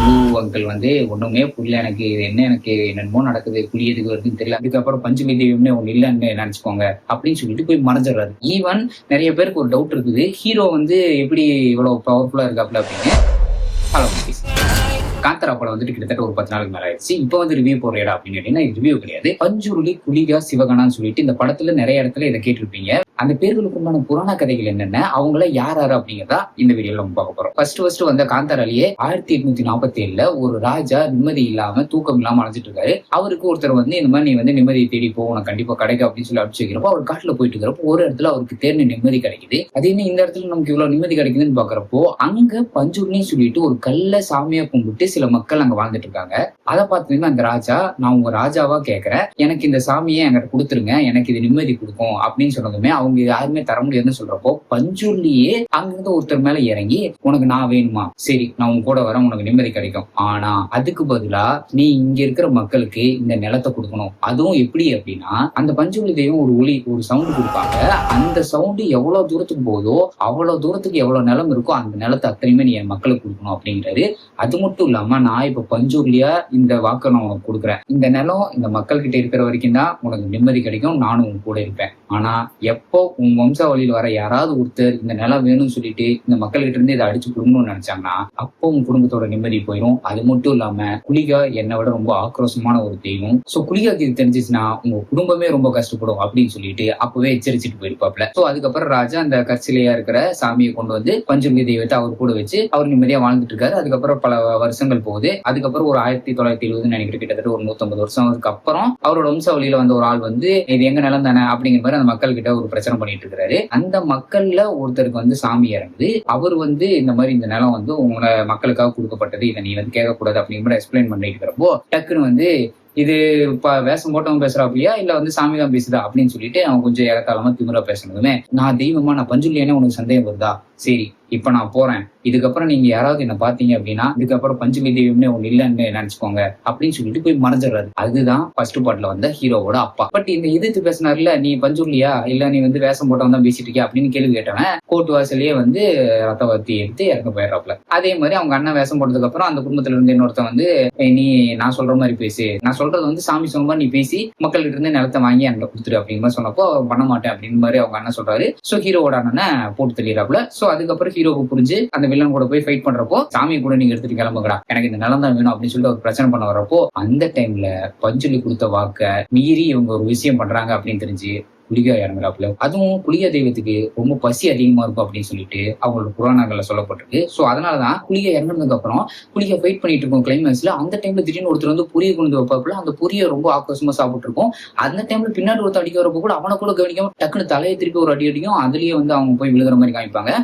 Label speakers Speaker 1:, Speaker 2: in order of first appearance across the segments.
Speaker 1: Uncle வந்து ஒண்ணுமே புரியல, எனக்கு இது என்ன, எனக்கு என்னென்னமோ நடக்குது, புலி எதுக்கு வருதுன்னு தெரியல, அதுக்கப்புறம் பஞ்சமி தெய்வம்னே ஒண்ணு இல்லைன்னு நினைச்சுக்கோங்க அப்படின்னு சொல்லிட்டு போய் மறைஞ்சிடுறாரு. ஈவன் நிறைய பேருக்கு ஒரு டவுட் இருக்குது, ஹீரோ வந்து எப்படி இவ்வளவு பவர்ஃபுல்லா இருக்காப்ல அப்படின்னு. ஹலோ காந்தரா படம் வந்துட்டு கிட்டத்தட்ட ஒரு 10 நாளுக்கு மேல ஆயிடுச்சு. இப்போ வந்து ரிவ்யூ போடுறா அப்படின்னு கேட்டீங்கன்னா ரிவ்யூ கிடையாது. பஞ்சுருளி குளிகா சிவகனான்னு சொல்லிட்டு இந்த படத்துல நிறைய இடத்துல இதை கேட்டிருப்பீங்க. அந்த பேர்களுக்குண்டான புராண கதைகள் என்னென்ன, அவங்கள யார் யாரு அப்படிங்கிறதா இந்த வீடியோல நம்ம பார்க்க போறோம். ஃபர்ஸ்ட் வந்த காந்தாராலேயே 1847 ஒரு ராஜா நிம்மதி இல்லாம தூக்கம் இல்லாம அழைச்சிட்டு இருக்காரு. அவருக்கு ஒருத்தர் வந்து இந்த மாதிரி நீ வந்து நிம்மதியை தேடி போ, உனக்கு கண்டிப்பா கிடைக்கும் அப்படின்னு சொல்லி அனுப்பிச்சு வைக்கிறப்போ அவர் காட்டுல போயிட்டு இருக்கிறப்போ ஒரு இடத்துல அவருக்கு தேர்ந்த நிம்மதி கிடைக்குது. அது என்ன இந்த இடத்துல நமக்கு இவ்வளவு நிம்மதி கிடைக்குதுன்னு பாக்குறப்போ அங்க பஞ்சுருளின்னு சொல்லிட்டு ஒரு கல்ல சாமியா கும்பிட்டு சில மக்கள் அங்க வாழ்ந்துட்டு இருக்காங்க. அதை பார்த்தீங்கன்னா அந்த ராஜா, நான் உங்க ராஜாவா கேட்கிறேன், எனக்கு இந்த சாமியை என்கிட்ட கொடுத்துருங்க, எனக்கு இது நிம்மதி கொடுக்கும் அப்படின்னு சொன்னதுமே அவங்க யாருமே தர முடியாதுன்னு சொல்றப்போ பஞ்சுருளியே அங்கிருந்து ஒருத்தர் மேல இறங்கி, உனக்கு நான் வேணுமா, சரி நான் உங்க கூட வரேன், உனக்கு நிம்மதி கிடைக்கும், ஆனா அதுக்கு பதிலா நீ இங்க இருக்கிற மக்களுக்கு இந்த நிலத்தை கொடுக்கணும். அதுவும் எப்படி அப்படின்னா, அந்த பஞ்சுருளி தெய்வம் ஒரு ஒளி, ஒரு சவுண்ட் கொடுப்பாங்க. அந்த சவுண்டு எவ்வளவு தூரத்துக்கு போதோ அவ்வளவு தூரத்துக்கு எவ்வளவு நிலம் இருக்கோ அந்த நிலத்தை அத்தனையுமே நீ என் மக்களுக்கு கொடுக்கணும் அப்படிங்கிறாரு. அது மட்டும் இல்லாம நான் இப்ப பஞ்சுருளியா இந்த வாக்கை நான் உனக்கு கொடுக்குறேன், இந்த நிலம் இந்த மக்கள் கிட்ட இருக்கிற வரைக்கும் தான் உனக்கு நிம்மதி கிடைக்கும், நானும் உன் கூட இருப்பேன். ஆனா எப்போ உன் வம்சாவளியில் வர யாராவது ஒருத்தர் இந்த நிலம் வேணும்னு சொல்லிட்டு இந்த மக்கள் கிட்ட இருந்து இதை அடிச்சு கொடுக்கணும்னு நினைச்சாங்கன்னா அப்போ உன் குடும்பத்தோட நிம்மதி போயிடும். அது மட்டும் இல்லாம குளிகா என்னை விட ரொம்ப ஆக்ரோஷமான ஒரு தெய்வம். சோ குளிகாக்கு இது தெரிஞ்சிச்சுன்னா உங்க குடும்பமே ரொம்ப கஷ்டப்படும் அப்படின்னு சொல்லிட்டு அப்பவே எச்சரிச்சுட்டு போயிருப்பாப்ல. சோ அதுக்கப்புறம் ராஜா அந்த கற்சிலையா இருக்கிற சாமியை கொண்டு வந்து பஞ்சுருளி தெய்வத்தை அவர் கூட வச்சு அவர் நிம்மதியா வாழ்ந்துட்டு இருக்காரு. அதுக்கப்புறம் பல வருஷங்கள் போகுது. அதுக்கப்புறம் ஒரு 1970 நினைக்கிற கிட்டத்தட்ட ஒரு 150 வருஷம் அதுக்கப்புறம் அவரோட வம்சாவளியில வந்த ஒரு ஆள் வந்து இது எங்க நிலம் தானே அப்படிங்கிற மாதிரி அந்த மக்கள் கிட்ட ஒரு பிரச்சனை பண்ணிட்டு இருக்காரு. அந்த மக்கள்ல ஒருத்தருக்கு வந்து சாமி இறங்குது. அவர் வந்து இந்த மாதிரி இந்த நிலம் வந்து உங்களோட மக்களுக்காக கொடுக்கப்பட்டது, இதை நீ வந்து கேட்கக்கூடாது அப்படிங்கிற மாதிரி எக்ஸ்பிளைன் பண்ணிட்டு இருக்கிறப்போ டக்குன்னு வந்து இது வேஷம் போட்டவன் பேசுறாப்லையா இல்ல வந்து சாமி தான் பேசுதா அப்படின்னு சொல்லிட்டு அவன் கொஞ்சம் ஏகத்தாளமா திமிரா பேசணுமே, நான் தெய்வமா நான் பஞ்சுருளியானே உனக்கு சந்தேகம் வருதா, சரி இப்ப நான் போறேன், இதுக்கப்புறம் நீங்க யாராவது என்ன பாத்தீங்க அப்படின்னா இதுக்கப்புறம் பஞ்சமி தெய்வம்னே ஒண்ணு இல்லைன்னு நினைச்சுக்கோங்க அப்படின்னு சொல்லிட்டு போய் மறைஞ்சிடுறாரு. அதுதான் ஃபர்ஸ்ட் பார்ட்ல வந்த ஹீரோவோட அப்பா. பட் இந்த எதிர்த்து பேசினார்ல, நீ பஞ்சுருளியா இல்ல நீ வந்து வேஷம் போட்டவன் தான் பேசிட்டு இருக்கியா அப்படின்னு கேள்வி கேட்டவன் கோர்ட்டு வாசலையே வந்து ரத்த வத்தி எடுத்து இறக்க போயிடுறாப்ல. அதே மாதிரி அவங்க அண்ணன் வேஷம் போட்டதுக்கு அப்புறம் அந்த குடும்பத்துல இருந்து இன்னொருத்தன் வந்து நீ நான் சொல்ற மாதிரி பேசு, நான் சொல்றது வந்து சாமி சொன்ன மாதிரி நீ பேசி மக்கள் கிட்ட இருந்து நிலத்தை வாங்கி அங்க கொடுத்துரு அப்படிங்கிற மாதிரி சொன்னப்போ பண்ண மாட்டேன் அப்படின்னு மாதிரி அவங்க அண்ணன் சொல்றாரு. சோ ஹீரோவோட அண்ணனை போட்டு தள்ளிடுறாப்ல. சோ அதுக்கப்புறம் ஹீரோவுக்கு புரிஞ்சு அந்த வில்லன் கூட போய் ஃபைட் பண்றப்போ சாமி கூட நீங்க எடுத்துட்டு கிளம்புங்கடா, எனக்கு இந்த நிலம் தான் வேணும் அப்படின்னு சொல்லிட்டு ஒரு பிரச்சனை பண்ண வரப்போ அந்த டைம்ல பஞ்சுருளி கொடுத்த வாக்க மீறி இவங்க ஒரு விஷயம் பண்றாங்க அப்படின்னு தெரிஞ்சு குளிகா இறங்குறாப்புல. அதுவும் குளிகா தெய்வத்துக்கு ரொம்ப பசி அதிகமா இருக்கும் அப்படின்னு சொல்லிட்டு அவங்களோட புராணங்கள்ல சொல்லப்பட்டிருக்கு. சோ அதனாலதான் குளிகா இறங்குனதுக்கு அப்புறம் குளிகா ஃபைட் பண்ணிட்டு இருக்கும் கிளைமேக்ஸ்ல அந்த டைம்ல திடீர்னு ஒருத்தர் வந்து புரிய கொண்டு வைப்பாப்புல. அந்த புரிய ரொம்ப ஆக்ரோஷமா சாப்பிட்டு இருக்கும். அந்த டைம்ல பின்னாடி ஒருத்தர் அடிக்க வரப்போ கூட அவனை கூட கவனிக்காம டக்குன்னு தலையை திருப்பி ஒரு அடி அடிக்கும். அதுலயே வந்து அவங்க போய் விழுகிற மாதிரி காமிப்பாங்க.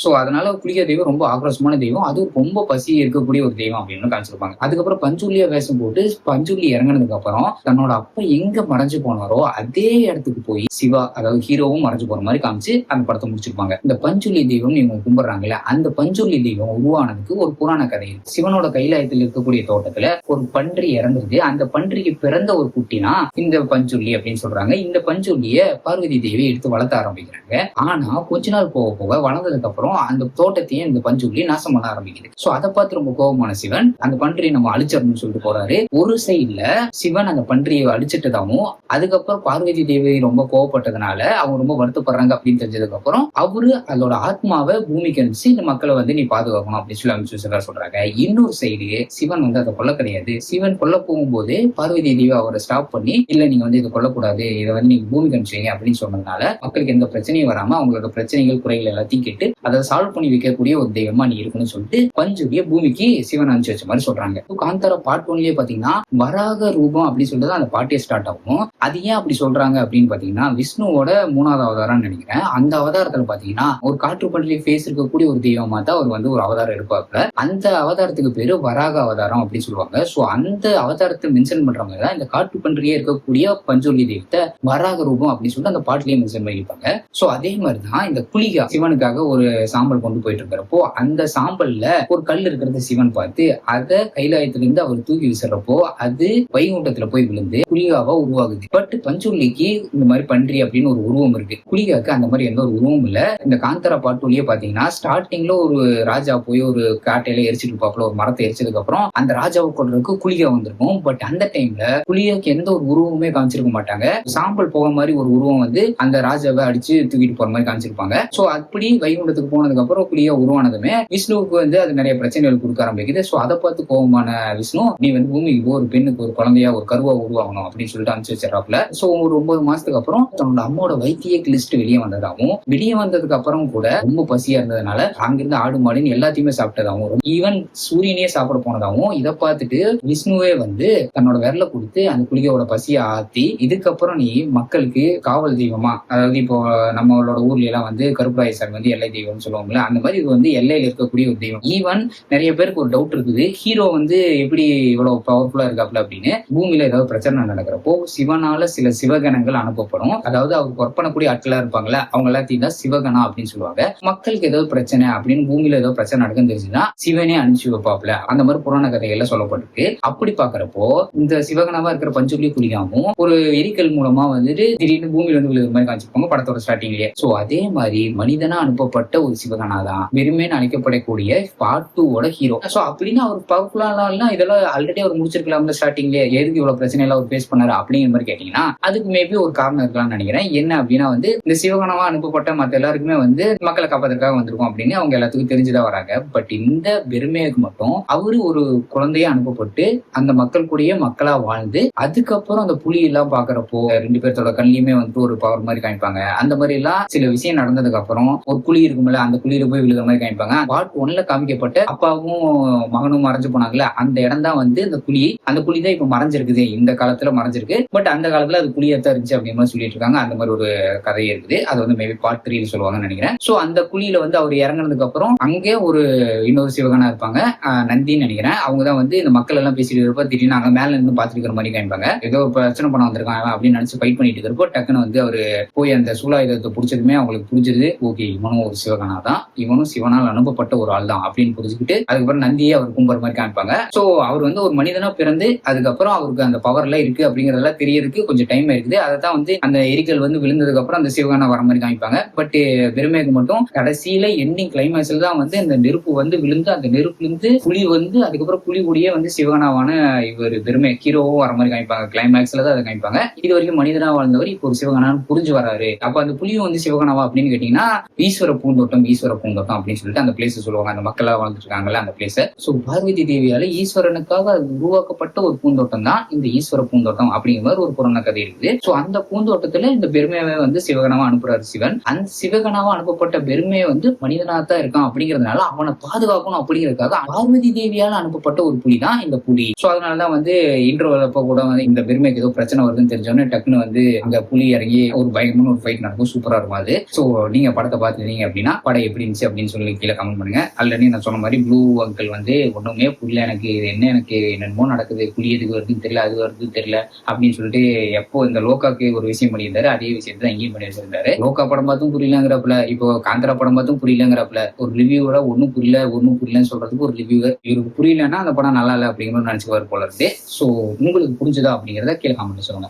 Speaker 1: சோ அதனால குளிகா தெய்வம் ரொம்ப ஆக்ரோஷமான தெய்வம், அதுவும் ரொம்ப பசி இருக்கக்கூடிய ஒரு தெய்வம் அப்படின்னு காமிச்சிருப்பாங்க. அதுக்கப்புறம் பஞ்சுருளியா வேஷம் போட்டு பஞ்சுருளி இறங்கினதுக்கு அப்புறம் தன்னோட அப்பா எங்க மறைஞ்சு போனாரோ அதே இடத்துக்கு போய் சிவா அதாவது ஹீரோவும் மறைஞ்சு போற மாதிரி காமிச்சு அந்த படத்தை முடிச்சிருப்பாங்க. இந்த பஞ்சுருளி தெய்வம் இவங்க கும்பிடுறாங்கல்ல, அந்த பஞ்சுருளி தெய்வம் உருவானதுக்கு ஒரு புராண கதை இருக்கு. சிவனோட கைலாயத்தில் இருக்கக்கூடிய தோட்டத்துல ஒரு பன்றி இறந்துருது. அந்த பன்றிக்கு பிறந்த ஒரு குட்டினா இந்த பஞ்சுருளி அப்படின்னு சொல்றாங்க. இந்த பஞ்சுருளிய பார்வதி தேவி எடுத்து வளர்த்த ஆரம்பிக்கிறாங்க. ஆனா கொஞ்ச நாள் போக போக வளர்ந்ததுக்கு அப்புறம் அந்த தோட்டத்தையே இந்த பஞ்சுருளி நாசம் பண்ண ஆரம்பிக்குது. சோ அதை பார்த்து ரொம்ப கோபமான சிவன் அந்த பன்றியை நம்ம அழிச்சிடணும்னு சொல்லிட்டு போறாரு. ஒரு சைட்ல சிவன் அந்த பன்றியை அழிச்சிட்டதாவும் அதுக்கப்புறம் பார்வதி தேவி ரொம்ப கோவப்பட்டதுனால அவங்க ரொம்ப வருத்தப்படுறாங்க அப்படின்னு தெரிஞ்சதுக்கு அப்புறம் அவரு அதோட ஆத்மாவை பூமிக்கு அனுப்பிச்சு இந்த மக்களை வந்து நீ பாதுகாக்கணும் அப்படின்னு சொல்லி அனுப்பிச்சு சொல்றாங்க. இன்னொரு சைடு சிவன் வந்து அதை கொல்ல கிடையாது. சிவன் கொல்ல போகும்போது பார்வதி தேவி அவரை ஸ்டாப் பண்ணி இல்ல நீங்க வந்து இதை கொல்லக்கூடாது, இதை வந்து நீங்க பூமிக்கு அனுப்பிச்சீங்க அப்படின்னு சொன்னதுனால மக்களுக்கு எந்த பிரச்சனையும் வராம அவங்களோட பிரச்சனைகள் குறைகள் எல்லாத்தையும் கேட்டு அதை சால்வ் பண்ணி வைக்கக்கூடிய ஒரு தெய்வமா நீ இருக்கணும்னு சொல்லிட்டு பஞ்சுருளிய பூமிக்கு சிவன் அனுப்பிச்சு வச்ச மாதிரி சொல்றாங்க. காந்தாரா பார்ட் 1லயே பாத்தீங்கன்னா வராக ரூபம் அப்படின்னு சொல்லிட்டு அந்த பாட்டியே ஸ்டார்ட் ஆகும். அது ஏன் அப்படி சொல்றாங்க அப்படின்னு பாத்தீங்கன்னா விஷ்ணுவோட 3வது அவதாரம் நினைக்கிறேன். அந்த அவதாரத்துல பாத்தீங்கன்னா ஒரு காற்று பன்றியை ஃபேஸ் இருக்கக்கூடிய ஒரு தெய்வமா தான் அவர் வந்து ஒரு அவதாரம் எடுப்பாப்புல. அந்த அவதாரத்துக்கு பேரு வராக அவதாரம் அப்படின்னு சொல்லுவாங்க. சோ அந்த அவதாரத்தை மென்ஷன் பண்றவங்க தான் இந்த காற்று பன்றியே இருக்கக்கூடிய பஞ்சுருளி தெய்வத்தை வராக ரூபம் அப்படின்னு சொல்லிட்டு அந்த பாட்டிலேயே மென்ஷன் பண்ணிருப்பாங்க. சோ அதே மாதிரிதான் இந்த குளிகா சிவனுக்காக ஒரு சாம்பல் கொண்டு போயிட்டு இருக்கிறப்போ அந்த சாம்பல்ல ஒரு கல் இருக்கிறத சிவன் பார்த்து அதை கைலாயத்துல இருந்து அவர் தூக்கி விசிறப்போ அது வைகுண்டத்துல போய் விழுந்து குளிகாவா உருவாகுது. பட் பஞ்சுள்ளிக்கு இந்த மாதிரி பன்றி அப்படின்னு ஒரு உருவம் இருக்கு. குளிகாக்கு அந்த மாதிரி எந்த ஒரு உருவம் இல்ல. இந்த காந்தரா பாட்டுலயே பாத்தீங்கன்னா ஸ்டார்டிங்ல ஒரு ராஜா போய் ஒரு காட்டையில எரிச்சிட்டு இருப்பாப்புல, ஒரு மரத்தை எரிச்சதுக்கு அப்புறம் அந்த ராஜாவை கொள்றதுக்கு குளிகா வந்திருக்கும். பட் அந்த டைம்ல குளிகாக்கு எந்த ஒரு உருவமே காமிச்சிருக்க மாட்டாங்க. சாம்பல் போக மாதிரி ஒரு உருவம் வந்து அந்த ராஜாவை அடிச்சு தூக்கிட்டு போற மாதிரி காமிச்சிருப்பாங்க. சோ அப்படி வைகுண்டத்துக்கு போனதுக்கு அப்புறம் குளிகா உருவானதுமே விஷ்ணுவுக்கு வந்து அது நிறைய பிரச்சனைகள் கொடுக்க ஆரம்பிக்குது. சோ அதை பார்த்து கோபமான விஷ்ணு, நீ வந்து பூமிக்கு ஒரு பெண்ணுக்கு ஒரு குழந்தையா ஒரு கருவா உருவாகணும் அப்படின்னு சொல்லிட்டு அனுப்பிச்சு வச்சிடறாப்புல. சோ ஒரு 9 மாசத்துக்கு அப்புறம் தன்னோட அம்மாவோட வைத்திய லிஸ்ட் வெளியே வந்ததாகவும், வெளியே வந்ததுக்கு அப்புறம் கூட ரொம்ப பசியா இருந்ததுனால அங்கிருந்து ஆடு மாடுன்னு எல்லாத்தையுமே சாப்பிட்டதாகவும், ஈவன் சூரியனையே சாப்பிட போனதாகவும் இதை பார்த்துட்டு விஷ்ணுவே வந்து தன்னோட விரல கொடுத்து அந்த குளிகையோட பசியை ஆத்தி, இதுக்கப்புறம் நீ மக்களுக்கு காவல் தெய்வமா, அதாவது இப்போ நம்மளோட ஊர்ல எல்லாம் வந்து கருப்பராயசாமி வந்து எல்லை தெய்வம்னு சொல்லுவாங்கல்ல, அந்த மாதிரி இது வந்து எல்லையில இருக்கக்கூடிய ஒரு தெய்வம். ஈவன் நிறைய பேருக்கு ஒரு டவுட் இருக்குது, ஹீரோ வந்து எப்படி இவ்வளவு பவர்ஃபுல்லா இருக்காப்ல அப்படின்னு. பூமியில ஏதாவது பிரச்சனை நடக்கிறப்போ சிவனால சில சிவகணங்கள் அனுப்பப்படும். அதாவது அவர் ஒர்க் ஆட்களா இருப்பாங்கல்ல, அவங்க எல்லாத்தையும் தான் சிவகணா அப்படின்னு சொல்லுவாங்க. மக்களுக்கு ஏதாவது பிரச்சனை அப்படின்னு பூமியில ஏதாவது பிரச்சனை நடக்குன்னு தெரிஞ்சுன்னா சிவனே அனுப்பிச்சு வைப்பாப்ல. அந்த மாதிரி புராண கதைகள்ல சொல்லப்பட்டிருக்கு. அப்படி பாக்குறப்போ இந்த சிவகணாவா இருக்கிற பஞ்சுள்ளி குளிகாமும் ஒரு எரிக்கல் மூலமா வந்துட்டு திடீர்னு பூமியில வந்து விழுகிற மாதிரி காமிச்சிருப்பாங்க படத்தோட ஸ்டார்டிங்லயே. சோ அதே மாதிரி மனிதனா அனுப்பப்பட்ட ஒரு சிவகணா தான் வெறுமேன்னு அழைக்கப்படக்கூடிய பார்ட் 2 ஹீரோ. சோ அப்படின்னு அவர் பவர்ஃபுல்லா இதெல்லாம் ஆல்ரெடி அவர் முடிச்சிருக்கலாம்ல ஸ்டார்டிங்ல, எதுக்கு இவ்வளவு பிரச்சனை எல்லாம் அவர் ஃபேஸ் பண்ணாரு அப்படிங்கிற மாதிரி கேட்டீங்கன்னா அதுக்கு மேபி ஒரு காரணம் இருக்கலாம்னு நினைக்கிறேன். என்ன அப்படின்னா வந்து இந்த சிவகணமா அனுப்பப்பட்ட மத்த எல்லாருக்குமே வந்து மக்களை காப்பதற்காக வந்திருக்கும் அப்படின்னு அவங்க எல்லாத்துக்கும் தெரிஞ்சுதான் வராங்க. பட் இந்த பெருமைக்கு மட்டும் அவரு ஒரு குழந்தைய அனுப்பப்பட்டு அந்த மக்கள் கூடயே மக்களா வாழ்ந்து, அதுக்கப்புறம் அந்த புலி எல்லாம் பாக்குறப்போ 2 பேர்த்தோட கண்ணியுமே வந்து ஒரு பவர் மாதிரி காமிப்பாங்க. அந்த மாதிரி எல்லாம் சில விஷயம் நடந்ததுக்கு அப்புறம் ஒரு குழி இருக்கும்ல, அந்த குழியில போய் விழுகிற மாதிரி காமிப்பாங்க. பார்ட் 1ல காமிக்கப்பட்ட அப்பாவும் மகனும் மறைஞ்சு போனாங்கல்ல, அந்த இடம் தான் வந்து இந்த குழி. அந்த குழி தான் இப்ப மறைஞ்சிருக்குது, இந்த காலத்துல மறைஞ்சிருக்கு. பட் அந்த காலத்துல அது குழியாத்தான் இருந்துச்சு அப்படின்னு மாதிரி சொல்லிட்டு இருக்காங்க. அந்த மாதிரி ஒரு கதையே இருக்குது. அது வந்து மேபி பார்ட் 3 சொல்லுவாங்கன்னு நினைக்கிறேன். சோ அந்த குழியில வந்து அவர் இறங்கினதுக்கு அப்புறம் அங்கே ஒரு இன்னொரு சிவகனா இருப்பாங்க, நந்தின்னு நினைக்கிறேன். அவங்க தான் வந்து இந்த மக்கள் எல்லாம் பேசிட்டு இருப்ப திடீர்னு அங்க மேல இருந்து பாத்துட்டு இருக்கிற மாதிரி காமிப்பாங்க. ஏதோ ஒரு பிரச்சனை பண்ண வந்திருக்காங்க அப்படின்னு நினைச்சு ஃபைட் பண்ணிட்டு இருக்கிறப்போ டக்குன்னு வந்து அவரு போய் அந்த சூலாயுதத்தை பிடிச்சதுமே அவங்களுக்கு புரிஞ்சிருது, ஓகே இவனும் ஒரு சிவகனா தான், இவனும் சிவனால் அனுப்பப்பட்ட ஒரு ஆள் தான் அப்படின்னு புரிஞ்சுக்கிட்டு அதுக்கப்புறம் நந்தியே அவர் கும்புற மாதிரி காமிப்பாங்க. சோ அவர் வந்து ஒரு மனிதனா பிறந்து அதுக்கப்புறம் அவருக்கு அந்த பவர் எல்லாம் இருக்கு அப்படிங்கறதெல்லாம் தெரியறதுக்கு கொஞ்சம் டைம் இருக்குது. அதை தான் வந்து அந்த எரிக்கல் வந்து விழுந்ததுக்கு அப்புறம் அந்த சிவகனா வர மாதிரி காமிப்பாங்க. பட் பெருமைக்கு மட்டும் கடைசியில எண்டிங் கிளைமேக்ஸ்ல தான் வந்து அந்த நெருப்பு வந்து விழுந்து அந்த நெருப்புல இருந்து புலி வந்து அதுக்கப்புறம் புலி கூடியே வந்து சிவகனாவான இவர் பெருமை ஹீரோவும் வர மாதிரி காமிப்பாங்க. கிளைமேக்ஸ்ல தான் அதை காமிப்பாங்க. இது வரைக்கும் மனிதனா வாழ்ந்தவர் இப்போ ஒரு சிவகனான்னு புரிஞ்சு வராரு. அப்ப அந்த புலியும் வந்து சிவகனாவா அப்படின்னு கேட்டீங்கன்னா ஈஸ்வர பூந்தோட்டம் அப்படின்னு சொல்லிட்டு அந்த பிளேஸ் சொல்லுவாங்க. அந்த மக்களா வாழ்ந்துட்டு இருக்காங்கல்ல அந்த பிளேஸ். சோ பார்வதி தேவியால ஈஸ்வரனுக்காக உருவாக்கப்பட்ட ஒரு பூந்தோட்டம் தான் இந்த ஈஸ்வர பூந்தோட்டம் அப்படிங்கிற மாதிரி ஒரு புராண கதை இருக்குது. சோ அந்த பூந்தோட்டத்துல இந்த பெருமையை வந்து சிவகனாவா அனுப்புறாரு சிவன். அந்த சிவகனாவா அனுப்பப்பட்ட பெருமையை வந்து மனிதனா தான் இருக்கான் அப்படிங்கறதுனால அவனை பாதுகாக்கணும் அப்படிங்கறதுக்காக பார்வதி தேவியால அனுப்பப்பட்ட ஒரு புலி தான் இந்த புலி. சோ அதனாலதான் வந்து இன்ட்ரோவலப்ப கூட வந்து இந்த பெருமைக்கு ஏதோ பிரச்சனை வருதுன்னு தெரிஞ்சோன்னே டக்குன்னு வந்து அங்க புலி இறங்கி ஒரு பயங்கரமான ஒரு ஃபைட் நடக்கும். சூப்பரா இருக்கும் அது. சோ நீங்க படத்தை பார்த்துட்டீங்க அப்படின்னா படம் எப்படி இருந்துச்சு அப்படின்னு சொல்லி கீழே கமெண்ட் பண்ணுங்க. ஆல்ரெடி நான் சொன்ன மாதிரி ப்ளூ அங்கிள் வந்து ஒண்ணுமே புரியல, எனக்கு என்னமோ நடக்குது, புலி எதுக்கு வருதுன்னு தெரியல, அது வருதுன்னு தெரியல அப்படின்னு சொல்லிட்டு எப்போ இந்த லோகாக்கு ஒரு விஷயம் பண்ணியிருந்தாரு அதே விஷயத்தை தான் இங்கேயும் பண்ணி வச்சிருந்தாரு. லோகா படம் பார்த்தும் புரியலங்கிறப்பல, இப்போ காந்தரா படம் பார்த்தும் புரியலங்கிறப்பல, ஒரு ரிவ்யூவரா ஒன்னும் புரியலன்னு சொல்றதுக்கு ஒரு ரிவ்யூவர் இவருக்கு புரியலன்னா அந்த படம் நல்லா இல்லை அப்படிங்கிற நினைச்சுக்குவாரு போல இருக்கு. சோ உங்களுக்கு புரிஞ்சுதா அப்படிங்கிறத கீழே கமெண்ட் சொல்லுங்க.